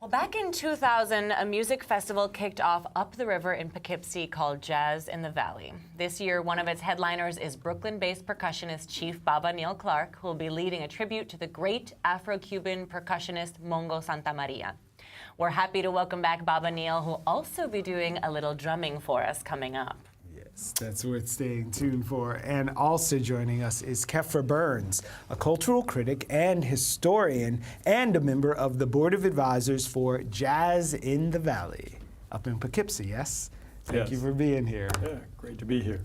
Well, back in 2000, a music festival kicked off up the river in Poughkeepsie called Jazz in the Valley. This year, one of its headliners is Brooklyn-based percussionist Chief Baba Neil Clarke, who will be leading a tribute to the great Afro-Cuban percussionist Mongo Santamaria. We're happy to welcome back Baba Neil, who will also be doing a little drumming for us coming up. Yes, that's worth staying tuned for. And also joining us is Khephra Burns, a cultural critic and historian and a member of the Board of Advisors for Jazz in the Valley up in Poughkeepsie, yes? Thank you for being here. Yeah, great to be here.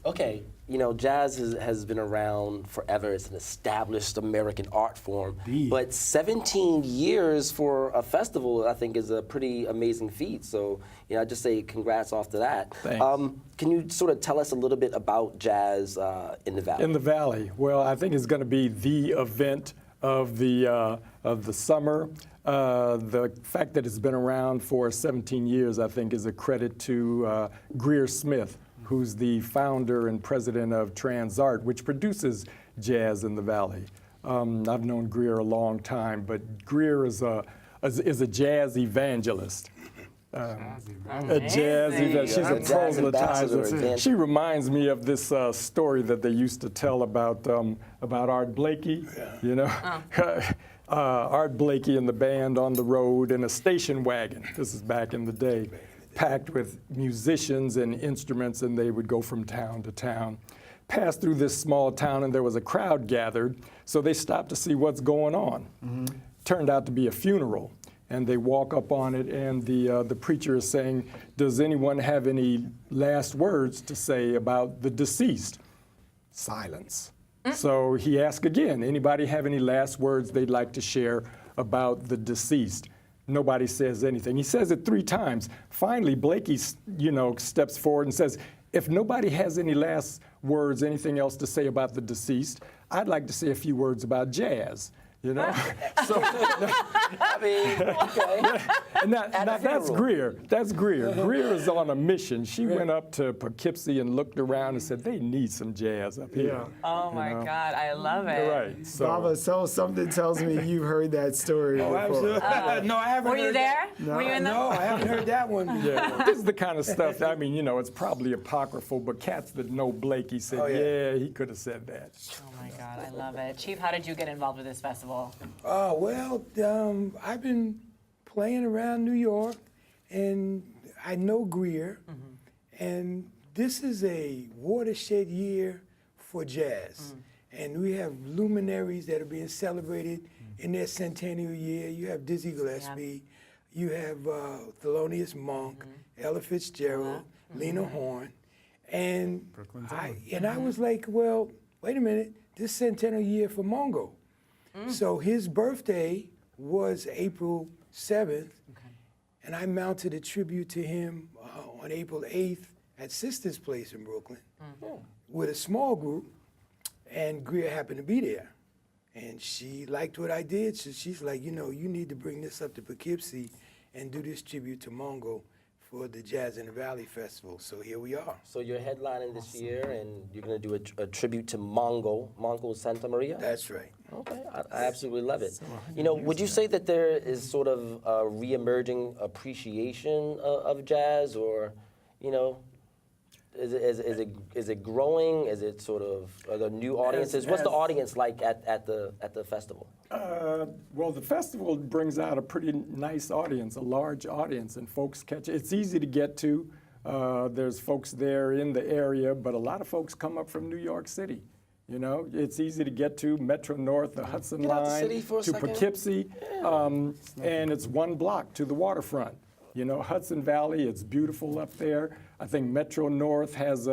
Okay, you know, jazz has been around forever. It's an established American art form. Indeed. But 17 years for a festival, I think, is a pretty amazing feat. So, you know, I just say congrats off to that. Thanks. Can you sort of tell us a little bit about jazz in the Valley? In the Valley, well, I think it's going to be the event of the summer. The fact that it's been around for 17 years, I think, is a credit to Greer Smith, who's the founder and president of TransArt, which produces Jazz in the Valley. I've known Greer a long time, but Greer is a jazz evangelist. A jazz evangelist. She's a proselytizer. She reminds me of this story that they used to tell about Art Blakey. You know, Art Blakey and the band on the road in a station wagon. This is back in the day, packed with musicians and instruments, and they would go from town to town. Passed through this small town, and there was a crowd gathered, so they stopped to see what's going on. Turned out to be a funeral, and they walk up on it, and the preacher is saying, "Does anyone have any last words to say about the deceased?" Silence. So he asked again, "Anybody have any last words they'd like to share about the deceased?" Nobody says anything. He says it 3 times. Finally, Blakey, you know, steps forward and says, "If nobody has any last words, anything else to say about the deceased, I'd like to say a few words about jazz." You know, so I mean, okay. and that's Greer. That's Greer. Greer is on a mission. She went up to Poughkeepsie and looked around and said, "They need some jazz up here." Oh my God, I love it. Right. So, Baba, so something tells me you've heard that story before. Absolutely. No, I haven't Were you heard there? that. Were you in the? No, I haven't heard that one before. yeah, this is the kind of stuff. I mean, you know, it's probably apocryphal, but cats that know Blakey said, "Yeah, he could have said that." Oh my God, I love it. Chief, how did you get involved with this festival? Well, I've been playing around New York, and I know Greer, and this is a watershed year for jazz. And we have luminaries that are being celebrated in their centennial year. You have Dizzy Gillespie, you have Thelonious Monk, Ella Fitzgerald, Lena Horne, and I was like, well, wait a minute, this centennial year for Mongo. So his birthday was April 7th, and I mounted a tribute to him on April 8th at Sister's Place in Brooklyn with a small group, and Greer happened to be there. And she liked what I did, so she's like, you know, you need to bring this up to Poughkeepsie and do this tribute to Mongo for the Jazz in the Valley Festival. So here we are. So you're headlining this year, and you're going to do a tribute to Mongo Santamaria? That's right. Okay, I absolutely love it. You know, would you say that there is sort of a re-emerging appreciation of jazz, or, you know, is it growing? Is it sort of, are there new audiences? What's the audience like at the festival? Well, the festival brings out a pretty nice audience, a large audience, and folks catch it. It's easy to get to. There's folks there in the area, but a lot of folks come up from New York City. You know, it's easy to get to Metro North, the Hudson Line, to Poughkeepsie, and it's 1 block to the waterfront. You know, Hudson Valley, it's beautiful up there. I think Metro North has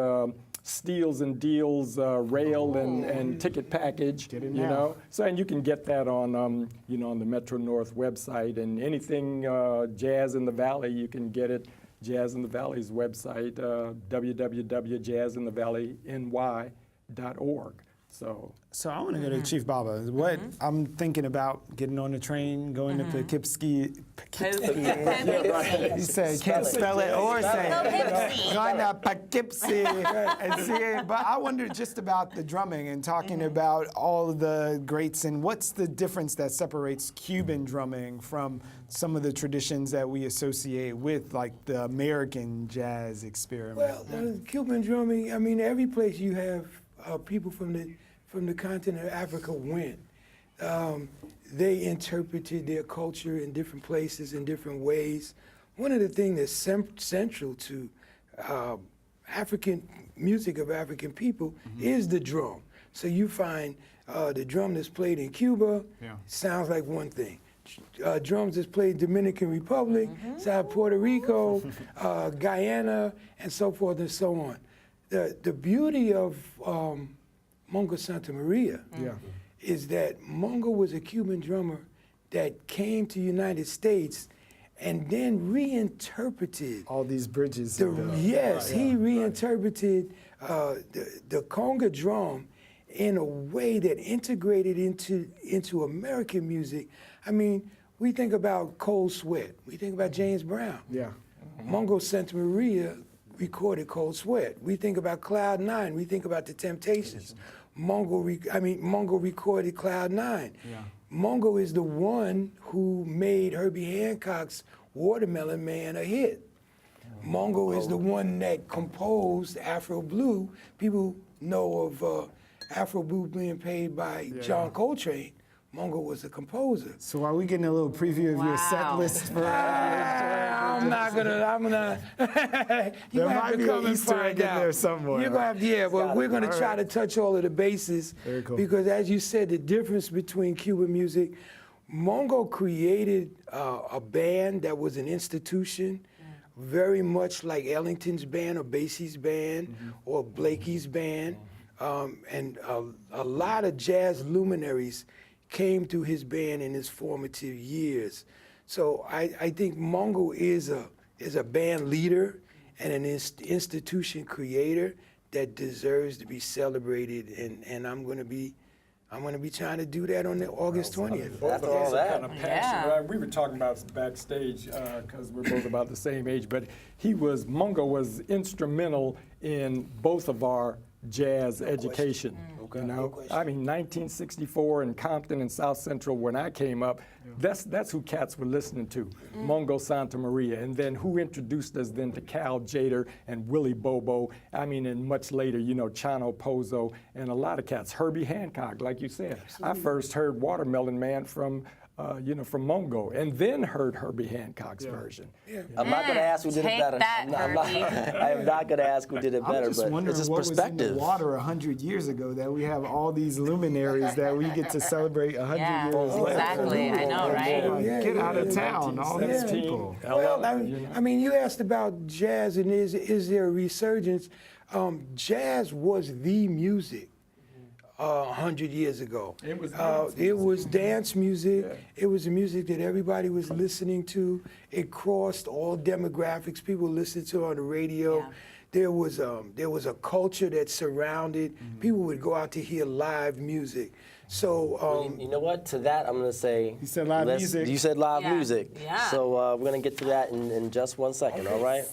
Steals and Deals rail and ticket package, you know. So, and you can get that on, you know, on the Metro North website, and anything Jazz in the Valley, you can get it. Jazz in the Valley's website, www.jazzinthevalleyny.org. So I want to go to Chief Baba. What I'm thinking about getting on the train, going to Poughkeepsie. He said can't spell it or say it. Going to Poughkeepsie and seeing. But I wonder just about the drumming and talking about all of the greats and what's the difference that separates Cuban drumming from some of the traditions that we associate with, like the American jazz experiment. Well, Cuban drumming, I mean, every place you have people from the continent of Africa went. They interpreted their culture in different places in different ways. One of the things that's central to African music of African people is the drum. So you find the drum that's played in Cuba sounds like one thing. Drums that's played in Dominican Republic, South Puerto Rico, Guyana, and so forth and so on. The beauty of Mongo Santamaria is that Mongo was a Cuban drummer that came to the United States and then reinterpreted All these bridges. yes, he reinterpreted the conga drum in a way that integrated into American music. I mean, we think about Cold Sweat, we think about James Brown. Yeah. Mongo Santamaria recorded Cold Sweat. We think about Cloud 9, we think about the Temptations. Mongo recorded Cloud 9. Yeah. Mongo is the one who made Herbie Hancock's Watermelon Man a hit. Mongo is the one that composed Afro Blue. People know of Afro Blue being paid by John Coltrane. Mongo was the composer. So are we getting a little preview of your set list for? I'm not. There might be an Easter egg in there somewhere. You're gonna have to, but we're gonna try to touch all of the bases. Very cool. Because as you said, the difference between Cuban music, Mongo created a band that was an institution, very much like Ellington's band or Basie's band or Blakey's band, and a lot of jazz luminaries came through his band in his formative years. So I think Mongo is a band leader and an institution creator that deserves to be celebrated, and I'm going to be trying to do that on August 20th. After all that. Kind of passion, right? We were talking about backstage because we're both about the same age, but Mongo was instrumental in both of our jazz education. You know, I mean, 1964 in Compton and South Central when I came up, that's who cats were listening to, Mongo Santamaria, and then who introduced us then to Cal Jader and Willie Bobo. I mean, and much later, you know, Chano Pozo and a lot of cats. Herbie Hancock, like you said. I first heard Watermelon Man from Mongo, and then heard Herbie Hancock's version. I'm not going to ask who did it better. I am not going to ask who did it better, I'm just but wondering it's just what perspective. was in the water 100 years ago that we have all these luminaries that we get to celebrate 100 years later. Exactly. I know, right? Get out of town, all these people. Well, I mean, you asked about jazz and is there a resurgence? Jazz was the music 100 years ago. It was dance music. Yeah. It was the music that everybody was listening to. It crossed all demographics. People listened to it on the radio. Yeah. There was a culture that surrounded. People would go out to hear live music. So you know what? To that, I'm going to say. You said live music. You said live music. Yeah. So we're going to get to that in just 1 second. Okay. All right.